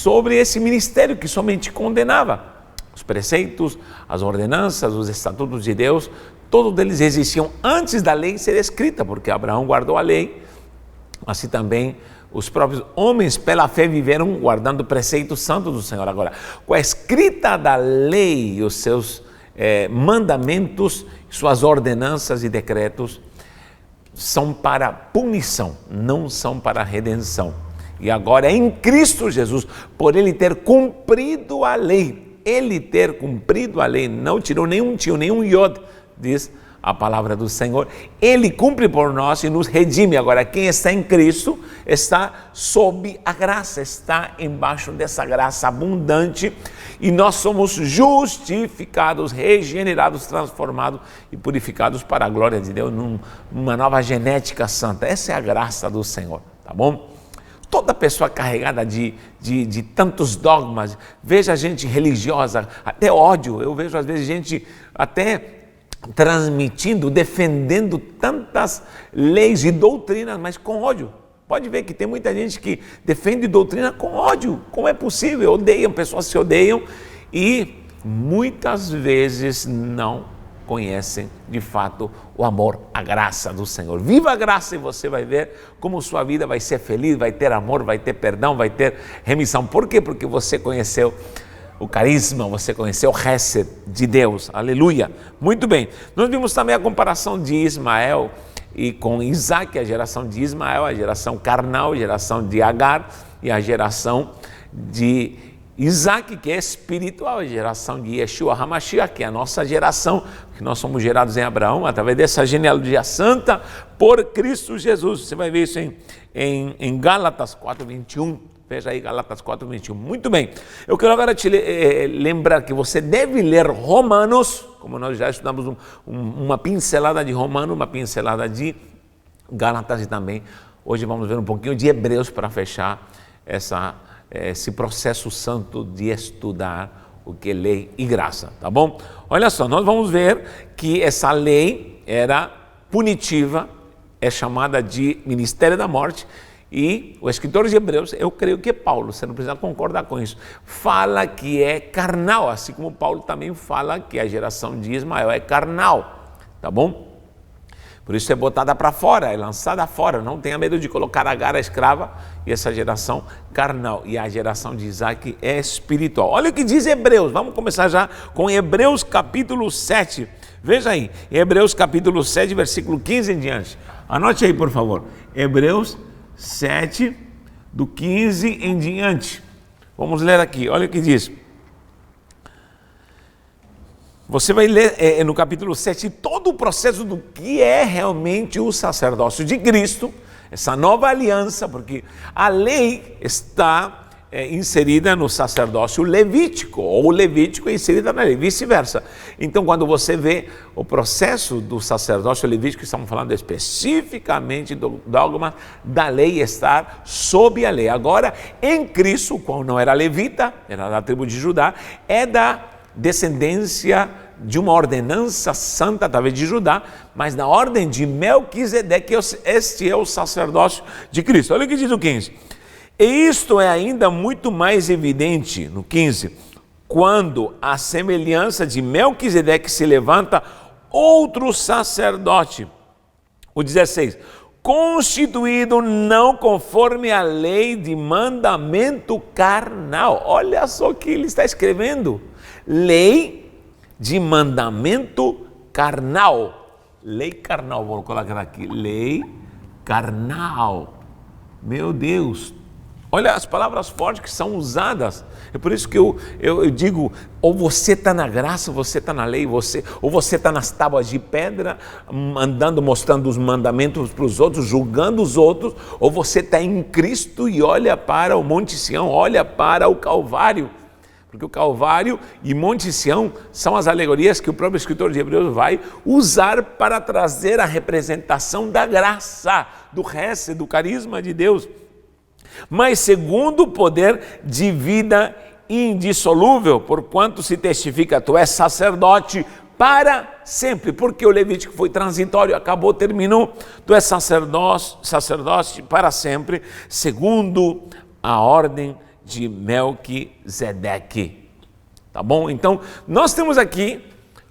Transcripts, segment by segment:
sobre esse ministério que somente condenava. Os preceitos, as ordenanças, os estatutos de Deus, todos eles existiam antes da lei ser escrita, porque Abraão guardou a lei, assim também os próprios homens pela fé viveram guardando preceitos santos do Senhor. Agora, com a escrita da lei, os seus mandamentos, suas ordenanças e decretos são para punição, não são para redenção. E agora em Cristo Jesus, por ele ter cumprido a lei, não tirou nenhum tio, nenhum iod, diz a palavra do Senhor, ele cumpre por nós e nos redime. Agora, quem está em Cristo está sob a graça, está embaixo dessa graça abundante, e nós somos justificados, regenerados, transformados e purificados para a glória de Deus, numa nova genética santa. Essa é a graça do Senhor, tá bom? Toda pessoa carregada de tantos dogmas, veja gente religiosa, até ódio, eu vejo às vezes gente até transmitindo, defendendo tantas leis e doutrinas, mas com ódio. Pode ver que tem muita gente que defende doutrina com ódio. Como é possível? Odeiam, pessoas se odeiam e muitas vezes não conhecem de fato o amor, a graça do Senhor. Viva a graça e você vai ver como sua vida vai ser feliz, vai ter amor, vai ter perdão, vai ter remissão. Por quê? Porque você conheceu o carisma, você conheceu o Hesed de Deus, aleluia. Muito bem, nós vimos também a comparação de Ismael e com Isaac, a geração de Ismael, a geração carnal, a geração de Agar, e a geração de Isaac, que é espiritual, a geração de Yeshua HaMashiach, que é a nossa geração, que nós somos gerados em Abraão, através dessa genealogia santa, por Cristo Jesus. Você vai ver isso em Gálatas 4:21. Veja aí, Gálatas 4:21. Muito bem, eu quero agora te lembrar que você deve ler Romanos, como nós já estudamos uma pincelada de Romanos, uma pincelada de Gálatas, e também hoje vamos ver um pouquinho de Hebreus para fechar esse processo santo de estudar o que é lei e graça, tá bom? Olha só, nós vamos ver que essa lei era punitiva, é chamada de ministério da morte. E o escritor de Hebreus, eu creio que é Paulo, você não precisa concordar com isso, fala que é carnal, assim como Paulo também fala que a geração de Ismael é carnal, tá bom? Por isso é botada para fora, é lançada fora, não tenha medo de colocar Agar a escrava e essa geração carnal, e a geração de Isaac é espiritual. Olha o que diz Hebreus, vamos começar já com Hebreus capítulo 7, veja aí, Hebreus capítulo 7, versículo 15 em diante, anote aí por favor, Hebreus 7, do 15 em diante. Vamos ler aqui, olha o que diz. Você vai ler no capítulo 7 todo o processo do que é realmente o sacerdócio de Cristo, essa nova aliança, porque a lei está inserida no sacerdócio levítico, ou o levítico é inserida na lei, vice-versa. Então, quando você vê o processo do sacerdócio levítico, estamos falando especificamente do dogma da lei estar sob a lei. Agora, em Cristo, o qual não era levita, era da tribo de Judá, é da descendência de uma ordenança santa através de Judá, mas na ordem de Melquisedeque, este é o sacerdócio de Cristo. Olha o que diz o 15. E isto é ainda muito mais evidente, no 15, quando a semelhança de Melquisedeque se levanta outro sacerdote. O 16, constituído não conforme a lei de mandamento carnal. Olha só o que ele está escrevendo. Lei de mandamento carnal. Lei carnal, vou colocar aqui. Lei carnal. Meu Deus. Olha as palavras fortes que são usadas. É por isso que eu digo, ou você está na graça, ou você está na lei, ou você está nas tábuas de pedra, andando, mostrando os mandamentos para os outros, julgando os outros, ou você está em Cristo e olha para o Monte Sião, olha para o Calvário. Porque o Calvário e Monte Sião são as alegorias que o próprio escritor de Hebreus vai usar para trazer a representação da graça, do Hesed, do carisma de Deus. Mas segundo o poder de vida indissolúvel, porquanto se testifica, tu és sacerdote para sempre, porque o Levítico foi transitório, acabou, terminou, tu és sacerdote para sempre, segundo a ordem de Melquisedeque. Tá bom? Então, nós temos aqui,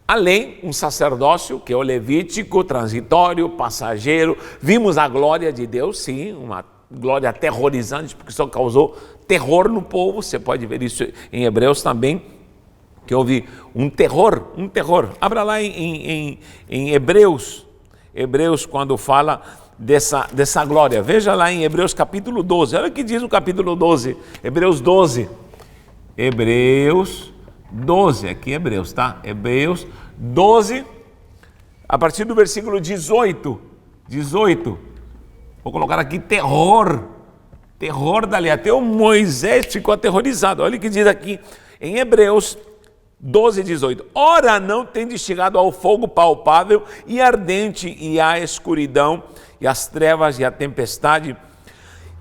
além, um sacerdócio, que é o levítico, transitório, passageiro. Vimos a glória de Deus, sim, uma glória aterrorizante, porque só causou terror no povo. Você pode ver isso em Hebreus também, que houve um terror. Abra lá em Hebreus, quando fala dessa glória. Veja lá em Hebreus capítulo 12, olha o que diz o capítulo 12, Hebreus 12, aqui Hebreus, tá? Hebreus 12, a partir do versículo 18, vou colocar aqui terror dali, até o Moisés ficou aterrorizado. Olha o que diz aqui em Hebreus 12, 18. Ora, não tendes chegado ao fogo palpável e ardente, e à escuridão, e às trevas, e à tempestade,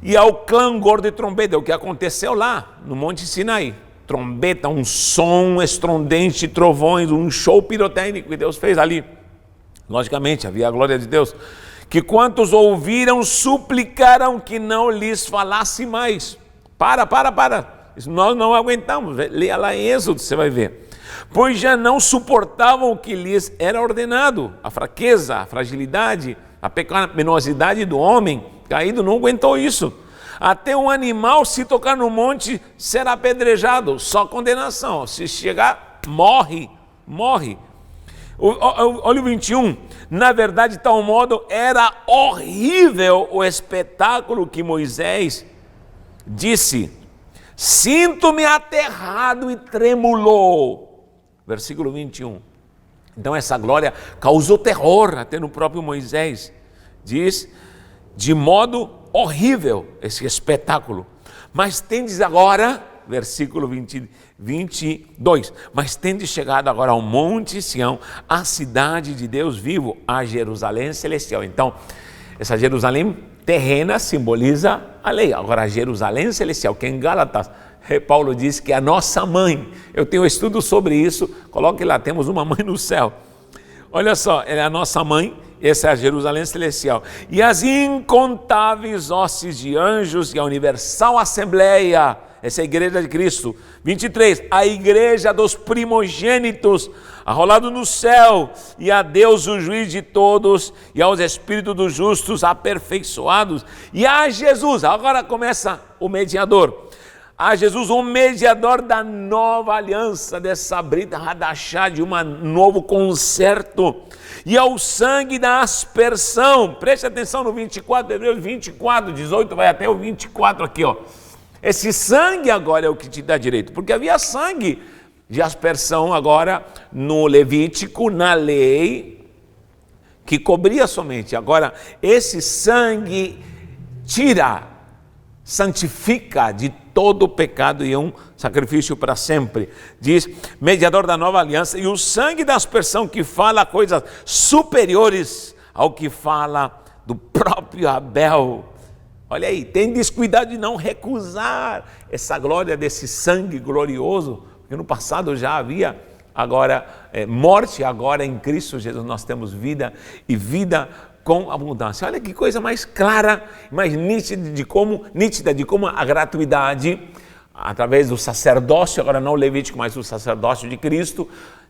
e ao clangor de trombeta, é o que aconteceu lá no Monte Sinai. Trombeta, um som estrondente, trovões, um show pirotécnico que Deus fez ali. Logicamente, havia a glória de Deus. Que quantos ouviram, suplicaram que não lhes falasse mais. Para. Isso nós não aguentamos. Leia lá em Êxodo, você vai ver. Pois já não suportavam o que lhes era ordenado. A fraqueza, a fragilidade, a pecaminosidade do homem caído não aguentou isso. Até um animal, se tocar no monte, será apedrejado, só condenação. Se chegar, morre. Olha o 21. Na verdade, de tal modo, era horrível o espetáculo que Moisés disse: sinto-me aterrado e tremulou. Versículo 21. Então essa glória causou terror até no próprio Moisés. Diz, de modo horrível esse espetáculo. Mas tendes agora, versículo 22, mas tendes chegado agora ao Monte Sião, a cidade de Deus vivo, a Jerusalém celestial. Então, essa Jerusalém terrena simboliza a lei. Agora, a Jerusalém celestial, que em Gálatas, Paulo diz que é a nossa mãe. Eu tenho um estudo sobre isso, coloque lá, temos uma mãe no céu. Olha só, ela é a nossa mãe, essa é a Jerusalém celestial. E as incontáveis hostes de anjos e a universal assembleia, essa é a igreja de Cristo. 23, a igreja dos primogênitos, arrolado no céu, e a Deus o juiz de todos, e aos espíritos dos justos aperfeiçoados, e a Jesus, agora começa o mediador. A Jesus, o mediador da nova aliança, dessa brita radachá, de um novo concerto, e ao sangue da aspersão. Preste atenção no 24, Hebreus 24, 18, vai até o 24 aqui, ó. Esse sangue agora é o que te dá direito, porque havia sangue de aspersão agora no Levítico, na lei, que cobria somente. Agora, esse sangue tira, santifica de todo o pecado e um sacrifício para sempre. Diz, mediador da nova aliança, e o sangue da aspersão que fala coisas superiores ao que fala do próprio Abel. Olha aí, tem descuidado de não recusar essa glória desse sangue glorioso, porque no passado já havia agora morte, agora em Cristo Jesus nós temos vida e vida com abundância. Olha que coisa mais clara, mais nítida de como a gratuidade, através do sacerdócio, agora não o levítico, mas o sacerdócio de Cristo,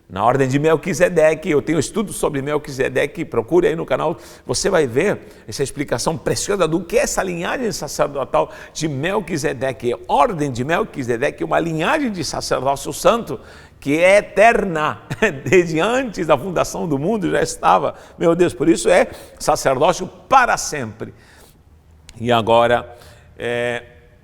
na ordem de Melquisedeque. Eu tenho estudo sobre Melquisedeque, procure aí no canal, você vai ver essa explicação preciosa do que é essa linhagem sacerdotal de Melquisedeque. Ordem de Melquisedeque, uma linhagem de sacerdócio santo, que é eterna, desde antes da fundação do mundo já estava, meu Deus, por isso é sacerdócio para sempre. E agora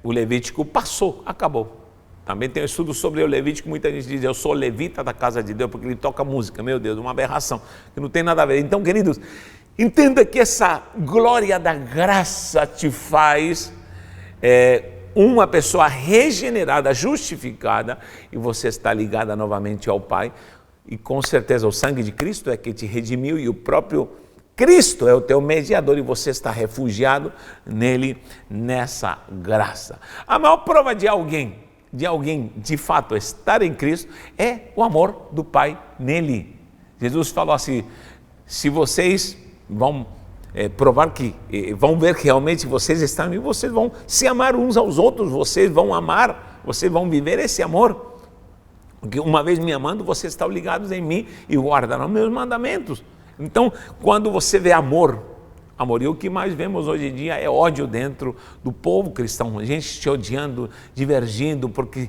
o Levítico passou, acabou. Também tem um estudo sobre o Levítico, muita gente diz, eu sou levita da casa de Deus, porque ele toca música, meu Deus, uma aberração, que não tem nada a ver. Então, queridos, entenda que essa glória da graça te faz uma pessoa regenerada, justificada, e você está ligada novamente ao Pai, e com certeza o sangue de Cristo é que te redimiu, e o próprio Cristo é o teu mediador, e você está refugiado nele, nessa graça. A maior prova de alguém de fato estar em Cristo é o amor do Pai nele. Jesus falou assim, se vocês vão provar que, vão ver que realmente vocês estão em mim, vocês vão se amar uns aos outros, vocês vão amar vocês vão viver esse amor. Porque uma vez me amando, vocês estão ligados em mim e guardarão meus mandamentos. Então, quando você vê amor, e o que mais vemos hoje em dia é ódio dentro do povo cristão, gente se odiando, divergindo, porque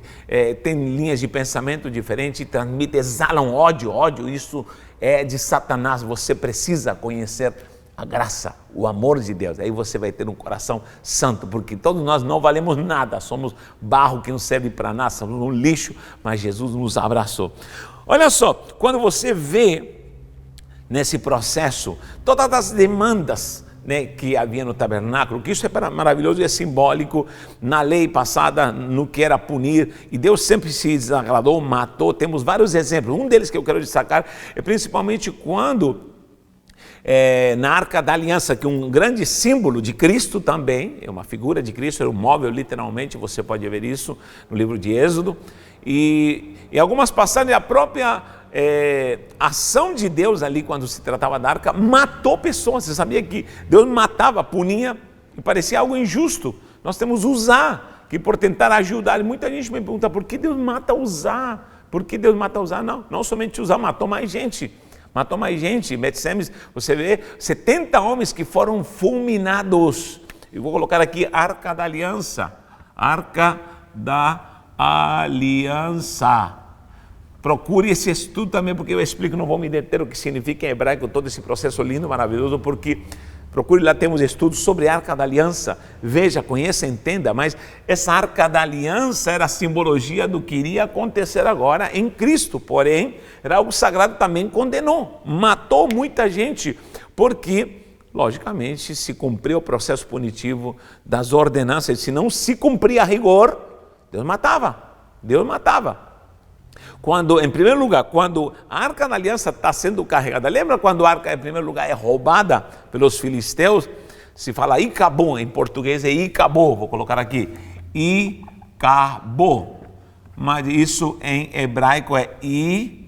tem linhas de pensamento diferentes, transmitem, exalam ódio, isso é de Satanás. Você precisa conhecer a graça, o amor de Deus, aí você vai ter um coração santo, porque todos nós não valemos nada, somos barro que não serve para nada, somos um lixo, mas Jesus nos abraçou. Olha só, quando você vê nesse processo todas as demandas, né, que havia no tabernáculo, que isso é maravilhoso e é simbólico na lei passada, no que era punir, e Deus sempre se desagradou, matou. Temos vários exemplos, um deles que eu quero destacar é principalmente quando na Arca da Aliança, que é um grande símbolo de Cristo também, é uma figura de Cristo, era um móvel literalmente, você pode ver isso no livro de Êxodo, e em algumas passagens a própria ação de Deus ali, quando se tratava da arca, matou pessoas. Você sabia que Deus matava, punia, e parecia algo injusto. Nós temos Uzá, que por tentar ajudar, muita gente me pergunta, por que Deus mata Uzá? Por que Deus mata Uzá? Não somente Uzá, matou mais gente. Bet-Semes, você vê 70 homens que foram fulminados. Eu vou colocar aqui Arca da Aliança. Arca da Aliança. Procure esse estudo também, porque eu explico, não vou me deter o que significa em hebraico todo esse processo lindo, maravilhoso, porque procure lá, temos estudos sobre a Arca da Aliança. Veja, conheça, entenda, mas essa Arca da Aliança era a simbologia do que iria acontecer agora em Cristo, porém, era algo sagrado, também condenou, matou muita gente, porque, logicamente, se cumpria o processo punitivo das ordenanças, se não se cumpria a rigor, Deus matava. Quando, em primeiro lugar, quando a Arca da Aliança está sendo carregada, lembra quando a arca, em primeiro lugar, é roubada pelos filisteus? Se fala Icabô, em português é Icabô, vou colocar aqui, Icabô, mas isso em hebraico é Icavod,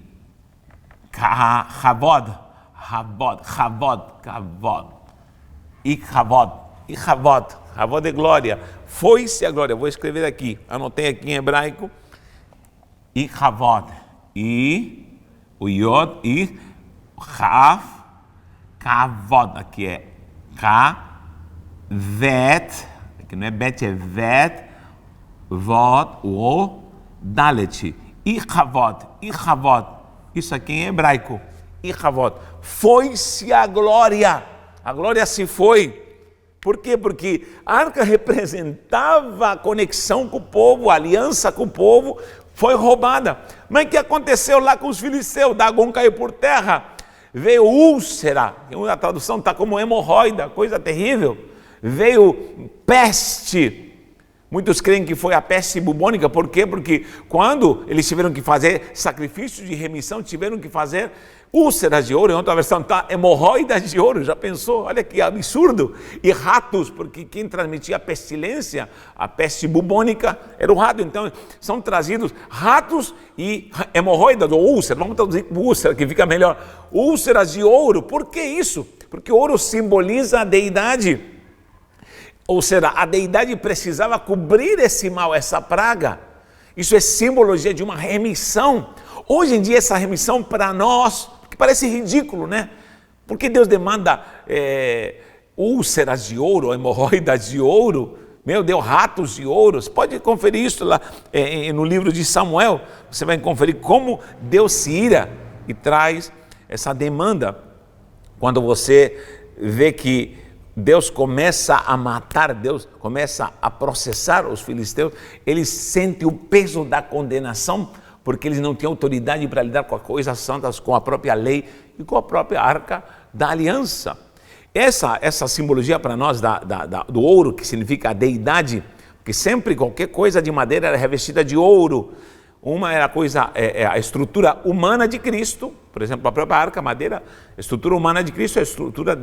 Icavod é glória, foi-se a glória, vou escrever aqui, anotei aqui em hebraico, Icavod, o Yod, Kavod, aqui é Kavet, aqui não é Bet, é Vet, Vod, o Dalet, Icavod, isso aqui em hebraico, Icavod, foi-se a glória se foi. Por quê? Porque a arca representava a conexão com o povo, a aliança com o povo, foi roubada. Mas o que aconteceu lá com os filisteus? Dagon caiu por terra, veio úlcera, a tradução está como hemorroida, coisa terrível, veio peste. Muitos creem que foi a peste bubônica. Por quê? Porque quando eles tiveram que fazer sacrifícios de remissão, tiveram que fazer úlceras de ouro, em outra versão está hemorroidas de ouro, já pensou? Olha que absurdo. E ratos, porque quem transmitia a pestilência, a peste bubônica, era o rato. Então são trazidos ratos e hemorroidas, ou úlceras, vamos traduzir úlcera, que fica melhor. Úlceras de ouro. Por que isso? Porque o ouro simboliza a deidade. Ou seja, a deidade precisava cobrir esse mal, essa praga. Isso é simbologia de uma remissão. Hoje em dia essa remissão para nós, que parece ridículo, né? Porque Deus demanda úlceras de ouro, hemorroidas de ouro, meu Deus, ratos de ouro. Você pode conferir isso lá no livro de Samuel, você vai conferir como Deus se ira e traz essa demanda. Quando você vê que Deus começa a matar, Deus começa a processar os filisteus, eles sentem o peso da condenação, porque eles não tinham autoridade para lidar com as coisas santas, com a própria lei e com a própria Arca da Aliança. Essa simbologia para nós do ouro, que significa a deidade, porque sempre qualquer coisa de madeira era revestida de ouro. Uma era a estrutura humana de Cristo, por exemplo, a própria arca, a madeira, a estrutura humana de Cristo é a estrutura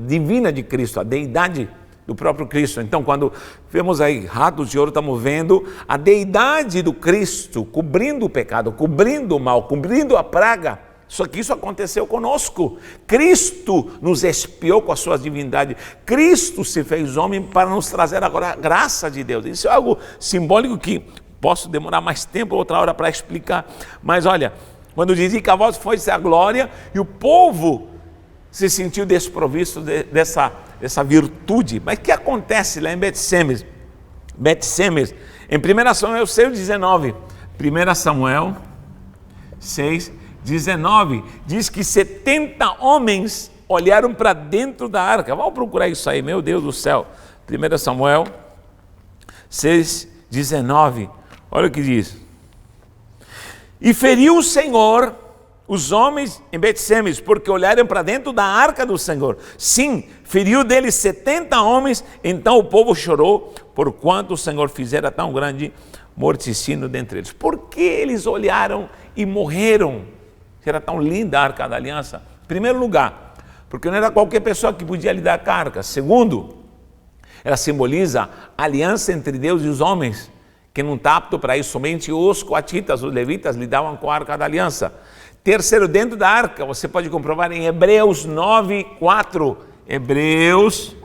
divina de Cristo, a deidade do próprio Cristo. Então, quando vemos aí ratos de ouro, estamos vendo a deidade do Cristo cobrindo o pecado, cobrindo o mal, cobrindo a praga. Só que isso aconteceu conosco. Cristo nos expiou com a sua divindade. Cristo se fez homem para nos trazer agora a graça de Deus. Isso é algo simbólico que Posso demorar mais tempo, outra hora para explicar. Mas olha, quando dizia que a voz foi-se a glória, e o povo se sentiu desprovisto dessa virtude. Mas o que acontece lá em Bet-Semes? Bet-Semes, em 1 Samuel 6,19. 1 Samuel 6,19 diz que 70 homens olharam para dentro da arca. Vamos procurar isso aí, meu Deus do céu. 1 Samuel 6,19. Olha o que diz. E feriu o Senhor os homens em Bet-Semes, porque olharam para dentro da arca do Senhor. Sim, feriu deles 70 homens. Então o povo chorou, porquanto o Senhor fizera tão grande morticínio dentre eles. Por que eles olharam e morreram? Era tão linda a arca da aliança. Em primeiro lugar, porque não era qualquer pessoa que podia lidar com a arca. Segundo, ela simboliza a aliança entre Deus e os homens, que não está apto para isso. Somente os coatitas, os levitas, lidavam com a arca da aliança. Terceiro, dentro da arca, você pode comprovar em Hebreus 9:4. Hebreus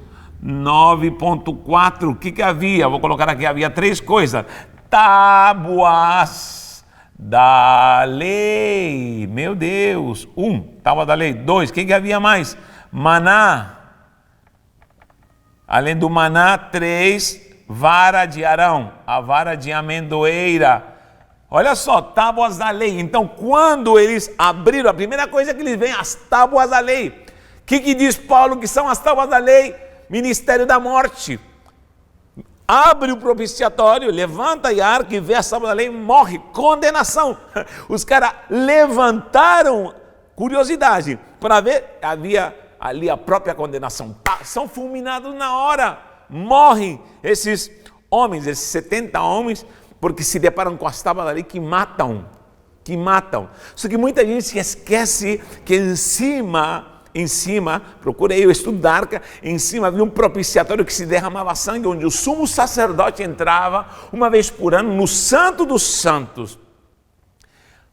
9:4. O que havia? Vou colocar aqui, havia 3 coisas. Tábuas da lei. Meu Deus. 1, tábua da lei. 2, o que havia mais? Maná. Além do maná, 3, vara de Arão, a vara de amendoeira. Olha só, tábuas da lei. Então, quando eles abriram, a primeira coisa que eles veem, as tábuas da lei. O que diz Paulo que são as tábuas da lei? Ministério da morte. Abre o propiciatório, levanta a arca e vê as tábuas da lei, morre, condenação. Os caras levantaram, curiosidade, para ver, havia ali a própria condenação. São fulminados na hora, morrem esses homens, esses 70 homens, porque se deparam com as tábuas da lei que matam. Só que muita gente se esquece que em cima, procurei o estudo da arca, em cima havia um propiciatório que se derramava sangue, onde o sumo sacerdote entrava uma vez por ano no Santo dos Santos,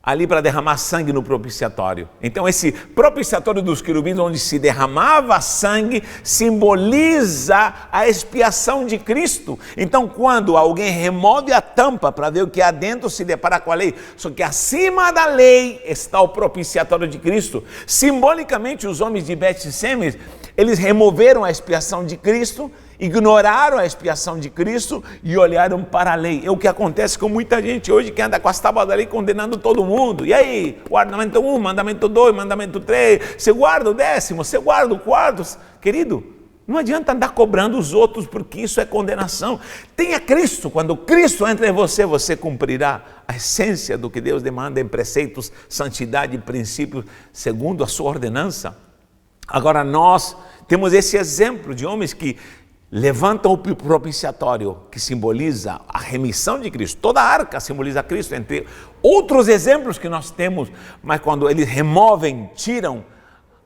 ali para derramar sangue no propiciatório. Então esse propiciatório dos querubins, onde se derramava sangue, simboliza a expiação de Cristo. Então quando alguém remove a tampa para ver o que há dentro, se depara com a lei. Só que acima da lei está o propiciatório de Cristo. Simbolicamente, os homens de Bet-Semes, eles removeram a expiação de Cristo, ignoraram a expiação de Cristo e olharam para a lei. É o que acontece com muita gente hoje que anda com as tábuas da lei condenando todo mundo. E aí, mandamento 1, mandamento 2, mandamento 3, você guarda o 10º, você guarda o 4º. Querido, não adianta andar cobrando os outros, porque isso é condenação. Tenha Cristo. Quando Cristo entra em você, você cumprirá a essência do que Deus demanda em preceitos, santidade e princípios, segundo a sua ordenança. Agora nós temos esse exemplo de homens que levantam o propiciatório, que simboliza a remissão de Cristo. Toda a arca simboliza Cristo, entre outros exemplos que nós temos. Mas quando eles removem, tiram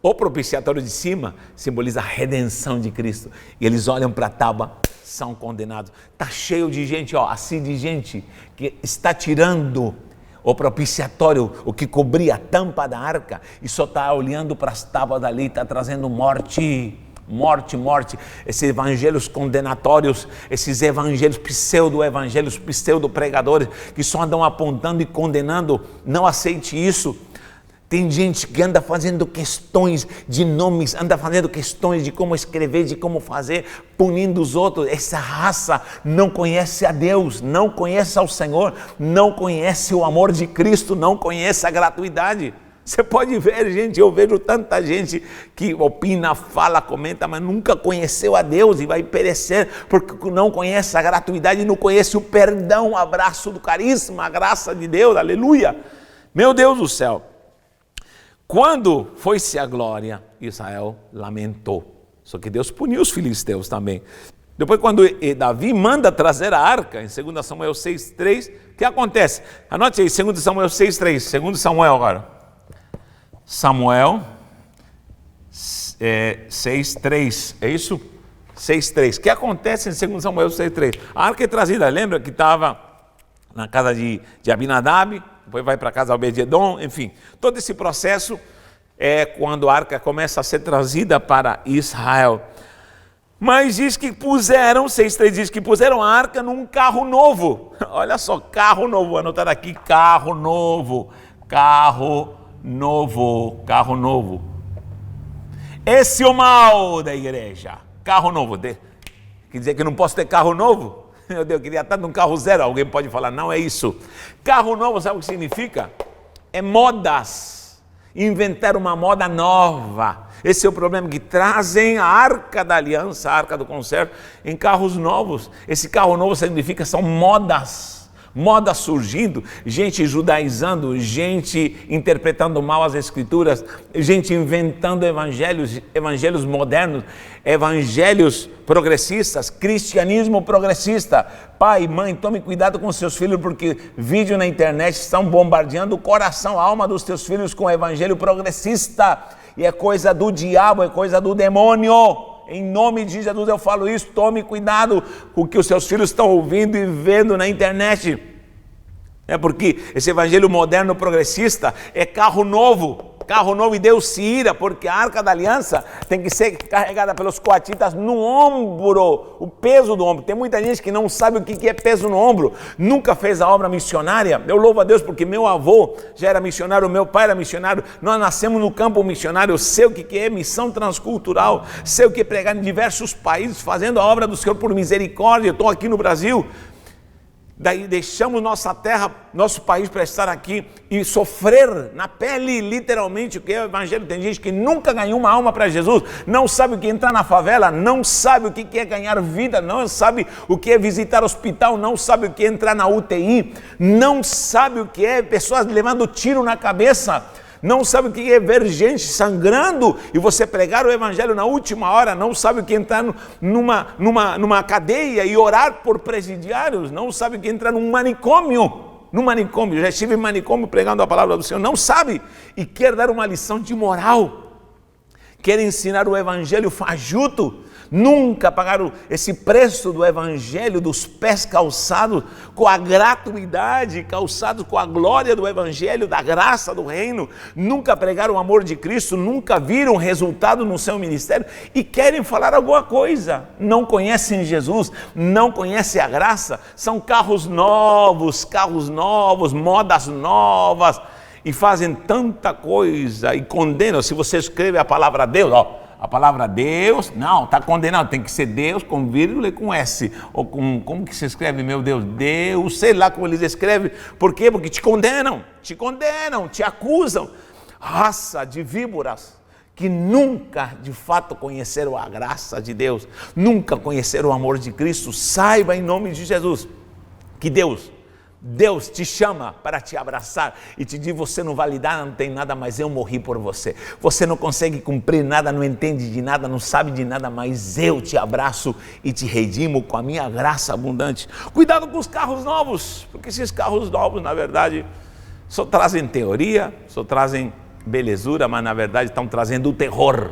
o propiciatório de cima, simboliza a redenção de Cristo. E eles olham para a tábua, são condenados. Está cheio de gente, assim de gente, que está tirando o propiciatório, o que cobria a tampa da arca, e só está olhando para as tábuas dali, está trazendo morte. Esses evangelhos condenatórios, esses evangelhos, pseudo-evangelhos, pseudo-pregadores, que só andam apontando e condenando. Não aceite isso. Tem gente que anda fazendo questões de nomes, anda fazendo questões de como escrever, de como fazer, punindo os outros. Essa raça não conhece a Deus, não conhece ao Senhor, não conhece o amor de Cristo, não conhece a gratuidade. Você pode ver, gente, eu vejo tanta gente que opina, fala, comenta, mas nunca conheceu a Deus e vai perecer porque não conhece a gratuidade, não conhece o perdão, o abraço do carisma, a graça de Deus, aleluia. Meu Deus do céu. Quando foi-se a glória, Israel lamentou. Só que Deus puniu os filisteus também. Depois, quando Davi manda trazer a arca, em 2 Samuel 6,3, o que acontece? Anote aí, 2 Samuel 6,3, 2 Samuel agora. Samuel 6,3, é isso? 6,3. O que acontece em 2 Samuel 6,3? A arca é trazida, lembra que estava na casa de Abinadab, depois vai para a casa de Obed-edom, enfim. Todo esse processo é quando a arca começa a ser trazida para Israel. Mas diz que puseram, 6:3 diz que puseram a arca num carro novo. Olha só, carro novo, vou anotar aqui, carro novo, carro novo, carro novo. Esse é o mal da igreja, carro novo. Quer dizer que não posso ter carro novo? Meu Deus, eu queria estar num carro zero. Alguém pode falar, não é isso. Carro novo, sabe o que significa? É modas, inventar uma moda nova. Esse é o problema, que trazem a arca da aliança, a arca do concerto, em carros novos. Esse carro novo significa, são modas surgindo, gente judaizando, gente interpretando mal as escrituras, gente inventando evangelhos modernos, evangelhos progressistas, cristianismo progressista. Pai, mãe, tome cuidado com seus filhos, porque vídeo na internet estão bombardeando o coração, a alma dos teus filhos com o evangelho progressista, e é coisa do diabo, é coisa do demônio. Em nome de Jesus eu falo isso, tome cuidado com o que os seus filhos estão ouvindo e vendo na internet. É porque esse evangelho moderno progressista é carro novo, e Deus se ira, porque a arca da aliança tem que ser carregada pelos coatitas no ombro, o peso do ombro. Tem muita gente que não sabe o que é peso no ombro, nunca fez a obra missionária. Eu louvo a Deus porque meu avô já era missionário, meu pai era missionário, nós nascemos no campo missionário. Eu sei o que é missão transcultural, sei o que é pregar em diversos países, fazendo a obra do Senhor por misericórdia. Eu estou aqui no Brasil. Daí deixamos nossa terra, nosso país para estar aqui e sofrer na pele literalmente o que é o evangelho. Tem gente que nunca ganhou uma alma para Jesus, não sabe o que é entrar na favela, não sabe o que é ganhar vida, não sabe o que é visitar hospital, não sabe o que é entrar na UTI, não sabe o que é pessoas levando tiro na cabeça, não sabe o que é ver gente sangrando e você pregar o evangelho na última hora, não sabe o que é entrar numa cadeia e orar por presidiários, não sabe o que é entrar num manicômio, já estive em manicômio pregando a palavra do Senhor, não sabe, e quer dar uma lição de moral, quer ensinar o evangelho fajuto. Nunca pagaram esse preço do evangelho, dos pés calçados com a gratuidade, calçados com a glória do evangelho, da graça do reino. Nunca pregaram o amor de Cristo, nunca viram resultado no seu ministério e querem falar alguma coisa. Não conhecem Jesus, não conhecem a graça. São carros novos, modas novas, e fazem tanta coisa e condenam. Se você escreve a palavra Deus, a palavra Deus, não, está condenado, tem que ser Deus com vírgula e com S, ou com, como que se escreve, meu Deus, Deus, sei lá como eles escrevem. Por quê? Porque te condenam, te acusam, raça de víboras, que nunca de fato conheceram a graça de Deus, nunca conheceram o amor de Cristo. Saiba em nome de Jesus, que Deus te chama para te abraçar e te diz: você não vale nada, não tem nada, mas eu morri por você. Você não consegue cumprir nada, não entende de nada, não sabe de nada, mas eu te abraço e te redimo com a minha graça abundante. Cuidado com os carros novos, porque esses carros novos, na verdade, só trazem teoria, só trazem belezura, mas na verdade estão trazendo o terror.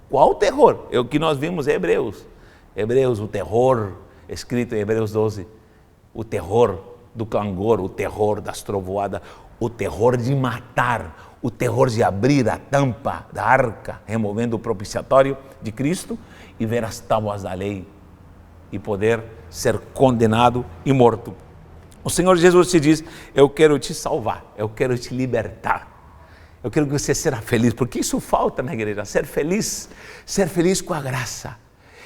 Qual terror? É o que nós vimos em Hebreus, o terror, escrito em Hebreus 12, o terror do clangor, o terror das trovoadas, o terror de matar, o terror de abrir a tampa da arca, removendo o propiciatório de Cristo e ver as tábuas da lei e poder ser condenado e morto. O Senhor Jesus te diz: eu quero te salvar, eu quero te libertar, eu quero que você seja feliz, porque isso falta na igreja, ser feliz com a graça.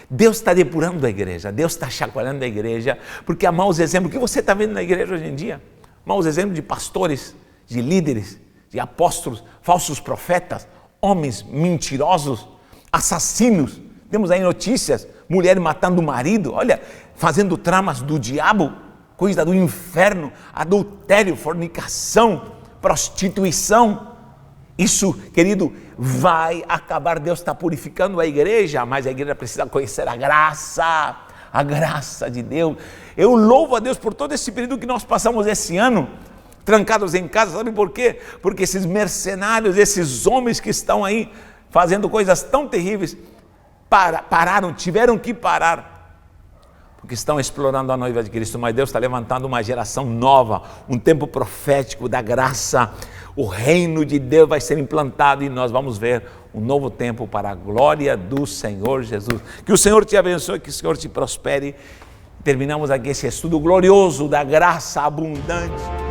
Deus está depurando a igreja, Deus está chacoalhando a igreja, porque há maus exemplos. O que você está vendo na igreja hoje em dia? Maus exemplos de pastores, de líderes, de apóstolos, falsos profetas, homens mentirosos, assassinos. Temos aí notícias, mulher matando o marido, olha, fazendo tramas do diabo, coisa do inferno, adultério, fornicação, prostituição. Isso, querido, vai acabar. Deus está purificando a igreja, mas a igreja precisa conhecer a graça de Deus. Eu louvo a Deus por todo esse período que nós passamos esse ano, trancados em casa. Sabe por quê? Porque esses mercenários, esses homens que estão aí fazendo coisas tão terríveis, pararam, tiveram que parar, porque estão explorando a noiva de Cristo. Mas Deus está levantando uma geração nova, um tempo profético da graça, o reino de Deus vai ser implantado e nós vamos ver um novo tempo para a glória do Senhor Jesus. Que o Senhor te abençoe, que o Senhor te prospere. Terminamos aqui esse estudo glorioso da graça abundante.